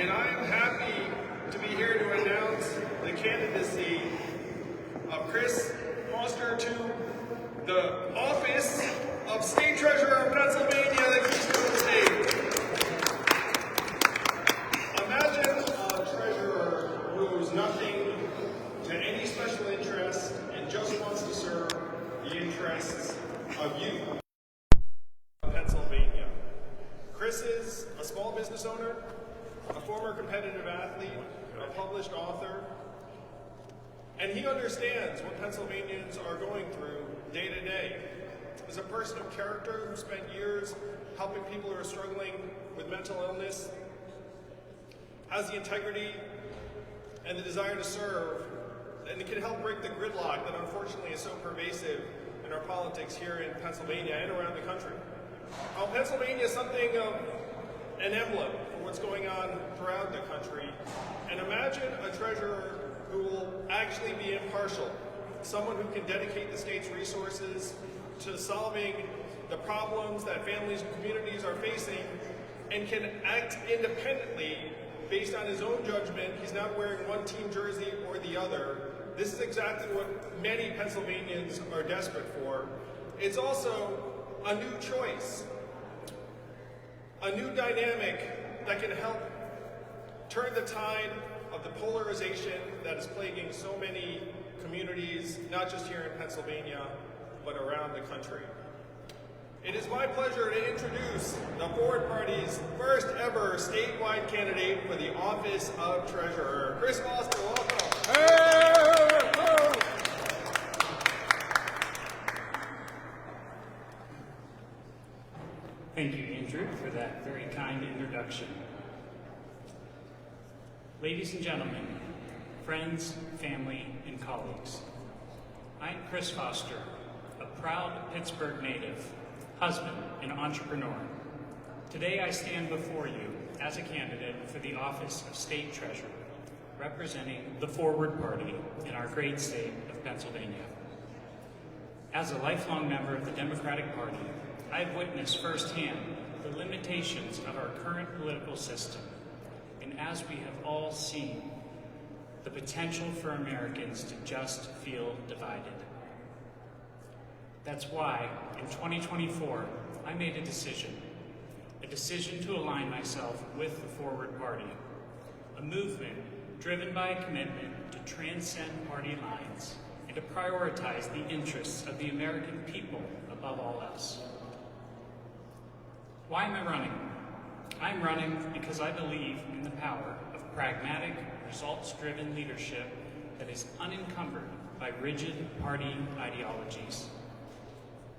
and I am happy to be here to announce the candidacy of Chris Foster to the office of State Treasurer of Pennsylvania, the Keystone State. Imagine a treasurer who owes nothing to any special interest and just wants to serve the interests of you, Pennsylvania. Chris is a small business owner, a former competitive athlete, a published author, and he understands what Pennsylvanians are going through day to day. As a person of character who spent years helping people who are struggling with mental illness, has the integrity and the desire to serve, and it can help break the gridlock that unfortunately is so pervasive in our politics here in Pennsylvania and around the country. Pennsylvania is something of an emblem for what's going on throughout the country. And imagine a treasurer who will actually be impartial, someone who can dedicate the state's resources to solving the problems that families and communities are facing and can act independently based on his own judgment. He's not wearing one team jersey or the other. This is exactly what many Pennsylvanians are desperate for. It's also a new choice, a new dynamic that can help turn the tide of the polarization that is plaguing so many communities, not just here in Pennsylvania, but around the country. It is my pleasure to introduce the Forward Party's first ever statewide candidate for the office of Treasurer. Chris Foster, welcome. Thank you, Andrew, for that very kind introduction. Ladies and gentlemen, friends, family, and colleagues, I'm Chris Foster, a proud Pittsburgh native, husband, and entrepreneur. Today I stand before you as a candidate for the office of State Treasurer, representing the Forward Party in our great state of Pennsylvania. As a lifelong member of the Democratic Party, I've witnessed firsthand the limitations of our current political system, and as we have all seen, the potential for Americans to just feel divided. That's why, in 2024, I made a decision to align myself with the Forward Party, a movement driven by a commitment to transcend party lines and to prioritize the interests of the American people above all else. Why am I running? I'm running because I believe in the power of pragmatic, results-driven leadership that is unencumbered by rigid party ideologies.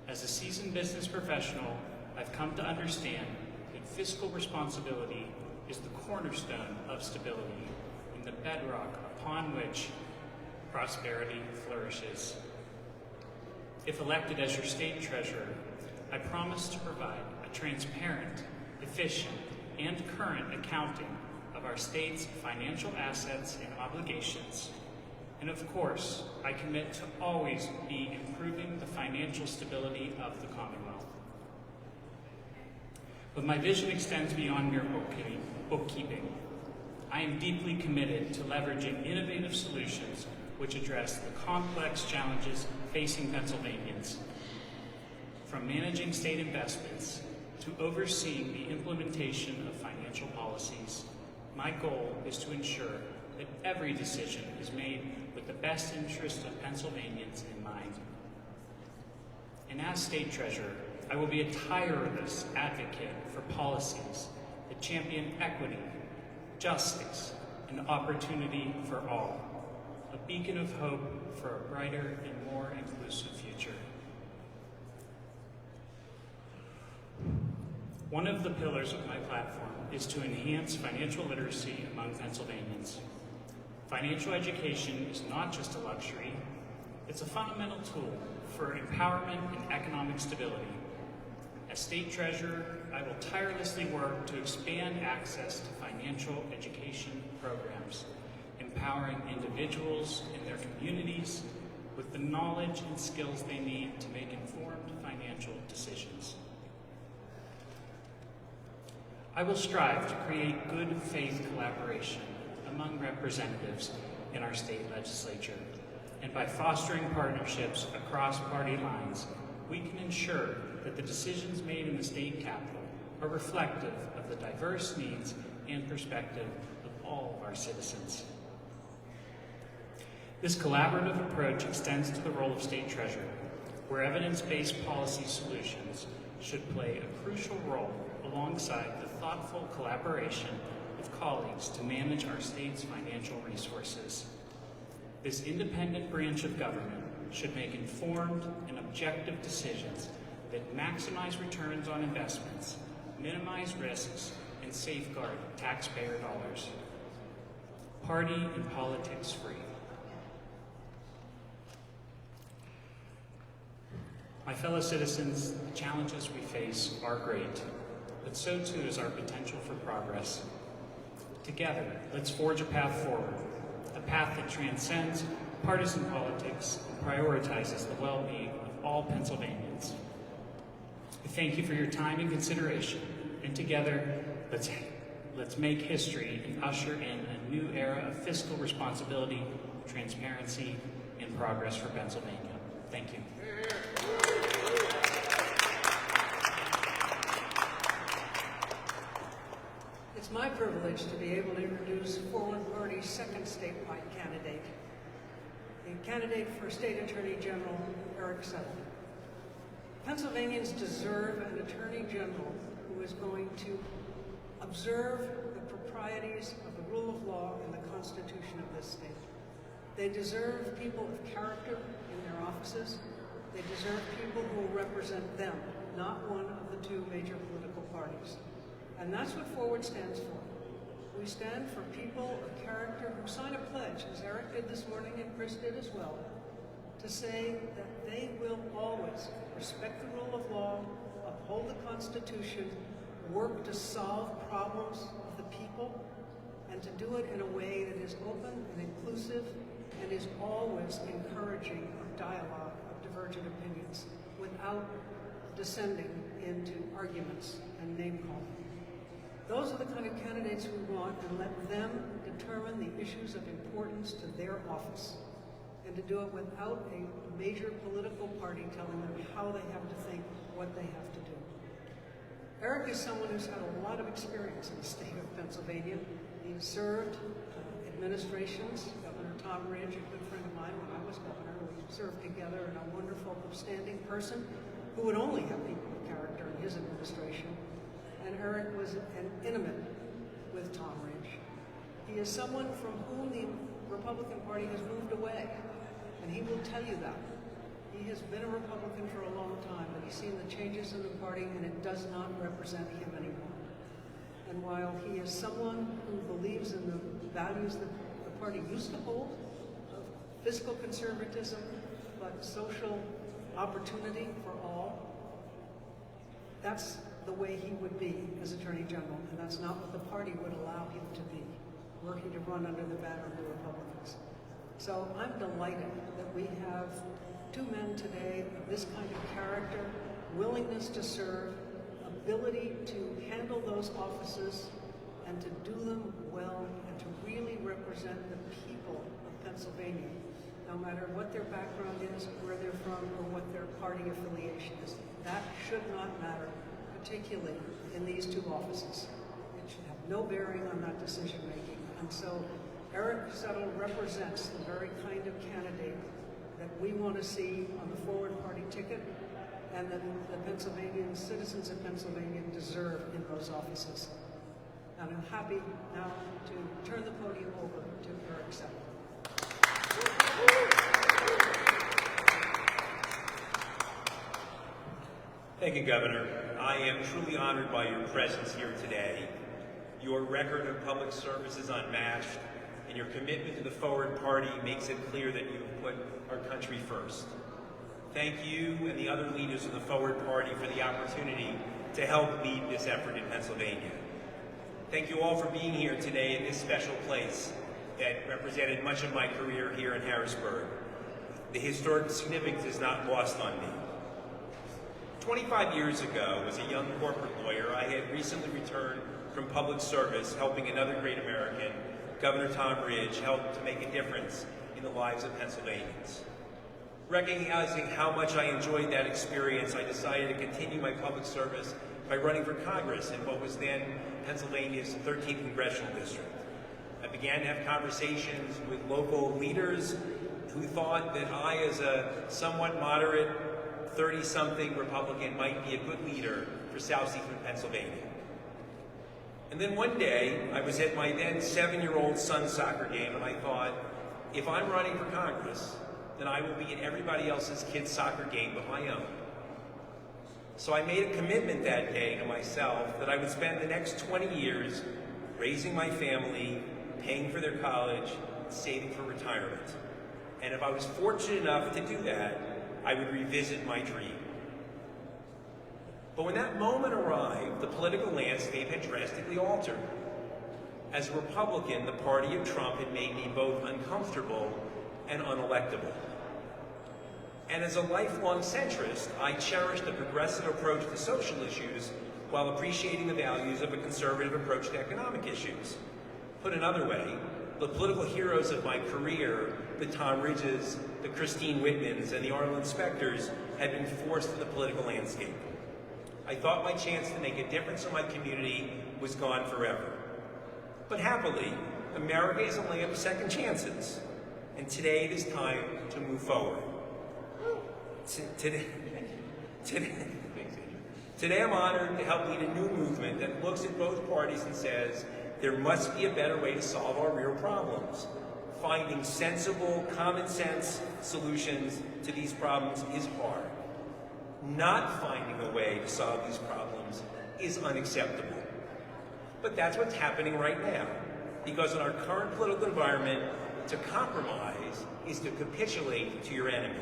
As a seasoned business professional, I've come to understand that fiscal responsibility is the cornerstone of stability and the bedrock upon which prosperity flourishes. If elected as your state treasurer, I promise to provide a transparent, efficient, and current accounting of our state's financial assets and obligations. And of course, I commit to always be improving the financial stability of the Commonwealth. But my vision extends beyond mere bookkeeping. I am deeply committed to leveraging innovative solutions which address the complex challenges facing Pennsylvanians. From managing state investments to overseeing the implementation of financial policies, my goal is to ensure that every decision is made with the best interest of Pennsylvanians in mind. And as state treasurer, I will be a tireless advocate for policies that champion equity, justice, and opportunity for all, a beacon of hope for a brighter and more inclusive future. One of the pillars of my platform is to enhance financial literacy among Pennsylvanians. Financial education is not just a luxury, it's a fundamental tool for empowerment and economic stability. As state treasurer, I will tirelessly work to expand access to financial education programs, empowering individuals and their communities with the knowledge and skills they need to make informed financial decisions. I will strive to create good faith collaboration among representatives in our state legislature, and by fostering partnerships across party lines, we can ensure that the decisions made in the state capitol are reflective of the diverse needs and perspective of all of our citizens. This collaborative approach extends to the role of state treasurer, where evidence-based policy solutions should play a crucial role alongside the thoughtful collaboration of colleagues to manage our state's financial resources. This independent branch of government should make informed and objective decisions that maximize returns on investments, minimize risks, and safeguard taxpayer dollars. Party and politics free. My fellow citizens, the challenges we face are great, but so too is our potential for progress. Together, let's forge a path forward, a path that transcends partisan politics and prioritizes the well-being of all Pennsylvanians. I thank you for your time and consideration, and together, let's make history and usher in a new era of fiscal responsibility, transparency, and progress for Pennsylvania. Thank you. It's my privilege to be able to introduce Forward Party's second statewide candidate, the candidate for State Attorney General, Eric Settle. Pennsylvanians deserve an Attorney General who is going to observe the proprieties of the rule of law and the Constitution of this state. They deserve people of character in their offices. They deserve people who will represent them, not one of the two major political parties. And that's what Forward stands for. We stand for people of character who sign a pledge, as Eric did this morning and Chris did as well, to say that they will always respect the rule of law, uphold the Constitution, work to solve problems of the people, and to do it in a way that is open and inclusive and is always encouraging of dialogue of divergent opinions without descending into arguments and name-calling. Those are the kind of candidates we want, and let them determine the issues of importance to their office, and to do it without a major political party telling them how they have to think, what they have to do. Eric is someone who's had a lot of experience in the state of Pennsylvania. He served administrations, Governor Tom Ridge, a good friend of mine when I was governor. We served together, and a wonderful, upstanding person who would only have people of character in his administration. And Eric was intimate with Tom Ridge. He is someone from whom the Republican Party has moved away, and he will tell you that. He has been a Republican for a long time, but he's seen the changes in the party, and it does not represent him anymore. And while he is someone who believes in the values that the party used to hold, of fiscal conservatism, but social opportunity for all, that's the way he would be as Attorney General, and that's not what the party would allow him to be, working to run under the banner of the Republicans. So I'm delighted that we have two men today of this kind of character, willingness to serve, ability to handle those offices and to do them well, and to really represent the people of Pennsylvania, no matter what their background is, where they're from, or what their party affiliation is. That should not matter, particularly in these two offices. It should have no bearing on that decision making. And so Eric Settle represents the very kind of candidate that we want to see on the Forward Party ticket, and that the Pennsylvanian citizens of Pennsylvania deserve in those offices. And I'm happy now to turn the podium over to Eric Settle. Thank you, Governor. I am truly honored by your presence here today. Your record of public service is unmatched, and your commitment to the Forward Party makes it clear that you have put our country first. Thank you and the other leaders of the Forward Party for the opportunity to help lead this effort in Pennsylvania. Thank you all for being here today in this special place that represented much of my career here in Harrisburg. The historic significance is not lost on me. 25 years ago, as a young corporate lawyer, I had recently returned from public service, helping another great American, Governor Tom Ridge, help to make a difference in the lives of Pennsylvanians. Recognizing how much I enjoyed that experience, I decided to continue my public service by running for Congress in what was then Pennsylvania's 13th Congressional District. I began to have conversations with local leaders who thought that I, as a somewhat moderate 30-something Republican, might be a good leader for southeastern Pennsylvania. And then one day, I was at my then 7-year-old son's soccer game, and I thought, if I'm running for Congress, then I will be at everybody else's kid's soccer game but my own. So I made a commitment that day to myself that I would spend the next 20 years raising my family, paying for their college, saving for retirement. And if I was fortunate enough to do that, I would revisit my dream. But when that moment arrived, the political landscape had drastically altered. As a Republican, the party of Trump had made me both uncomfortable and unelectable. And as a lifelong centrist, I cherished a progressive approach to social issues while appreciating the values of a conservative approach to economic issues. Put another way, the political heroes of my career, the Tom Ridges, the Christine Whitmans, and the Arnold Inspectors, had been forced to the political landscape. I thought my chance to make a difference in my community was gone forever. But happily, America is a land of second chances, and today it is time to move forward. Today I'm honored to help lead a new movement that looks at both parties and says, there must be a better way to solve our real problems. Finding sensible, common sense solutions to these problems is hard. Not finding a way to solve these problems is unacceptable. But that's what's happening right now, because in our current political environment, to compromise is to capitulate to your enemy.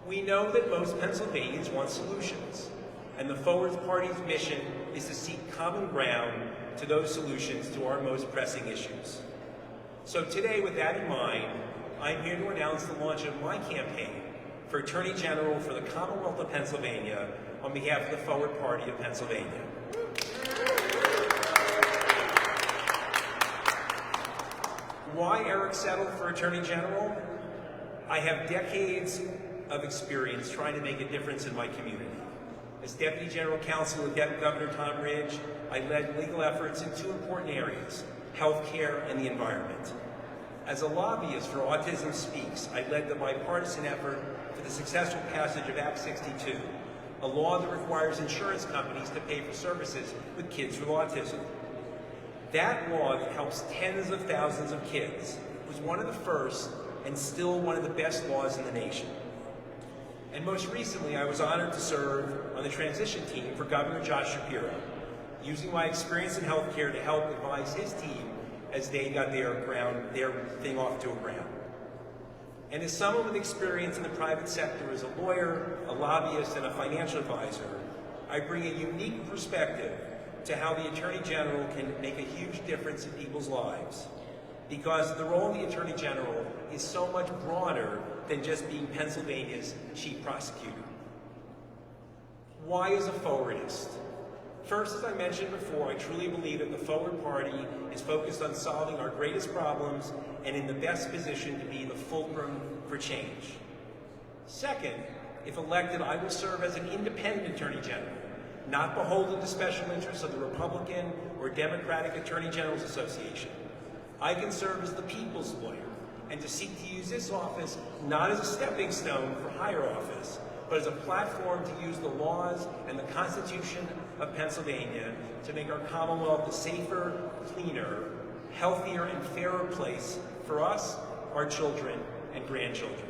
We know that most Pennsylvanians want solutions, and the Forward Party's mission is to seek common ground to those solutions to our most pressing issues. So today, with that in mind, I'm here to announce the launch of my campaign for Attorney General for the Commonwealth of Pennsylvania on behalf of the Forward Party of Pennsylvania. Why Eric Settle for Attorney General? I have decades of experience trying to make a difference in my community. As Deputy General Counsel of Governor Tom Ridge, I led legal efforts in two important areas, healthcare and the environment. As a lobbyist for Autism Speaks, I led the bipartisan effort for the successful passage of Act 62, a law that requires insurance companies to pay for services with kids with autism. That law that helps tens of thousands of kids was one of the first and still one of the best laws in the nation. And most recently, I was honored to serve on the transition team for Governor Josh Shapiro, using my experience in healthcare to help advise his team as they got their thing off to a ground. And as someone with experience in the private sector as a lawyer, a lobbyist, and a financial advisor, I bring a unique perspective to how the Attorney General can make a huge difference in people's lives. Because the role of the Attorney General is so much broader than just being Pennsylvania's chief prosecutor. Why as a forwardist? First, as I mentioned before, I truly believe that the Forward Party is focused on solving our greatest problems and in the best position to be the fulcrum for change. Second, if elected, I will serve as an independent Attorney General, not beholden to special interests of the Republican or Democratic Attorney Generals Association. I can serve as the people's lawyer and to seek to use this office not as a stepping stone for higher office, but as a platform to use the laws and the Constitution of Pennsylvania to make our Commonwealth a safer, cleaner, healthier, and fairer place for us, our children, and grandchildren.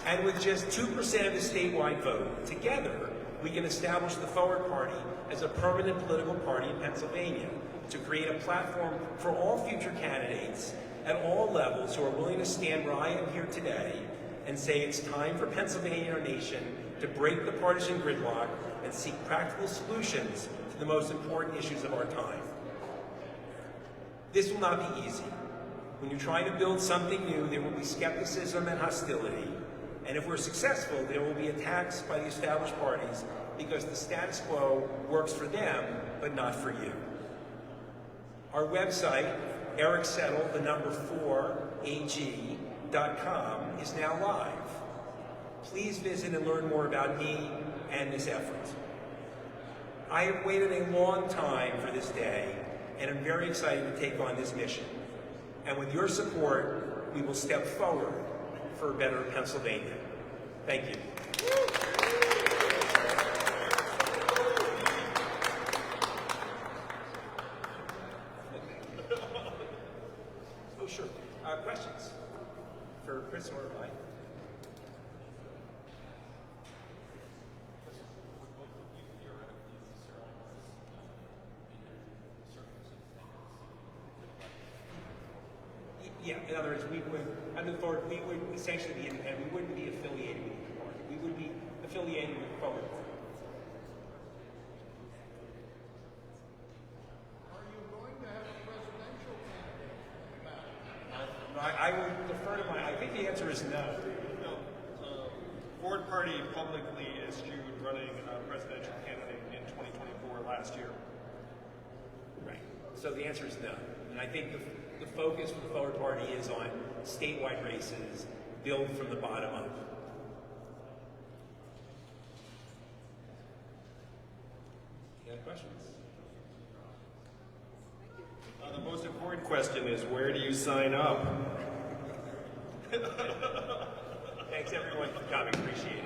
And with just 2% of the statewide vote, together, we can establish the Forward Party as a permanent political party in Pennsylvania to create a platform for all future candidates at all levels who are willing to stand where I am here today and say it's time for Pennsylvania and our nation to break the partisan gridlock and seek practical solutions to the most important issues of our time. This will not be easy. When you're trying to build something new, there will be skepticism and hostility. And if we're successful, there will be attacks by the established parties because the status quo works for them, but not for you. Our website, ericsettle4ag.com, is now live. Please visit and learn more about me and this effort. I have waited a long time for this day, and I'm very excited to take on this mission. And with your support, we will step forward for a better Pennsylvania. Thank you. Oh, sure. Questions for Chris or Mike? Yeah, in other words, we would, I move forward, we would essentially be independent. We wouldn't be affiliated with the party. We would be affiliated with the Forward Party. Are you going to have a presidential candidate? I would defer to I think the answer is no. No. Forward Party publicly eschewed running a presidential candidate in 2024 last year. Right. So the answer is no. And I think the focus for the Forward Party is on statewide races, build from the bottom up. Any other questions? The most important question is, where do you sign up? Thanks everyone for coming. Appreciate it.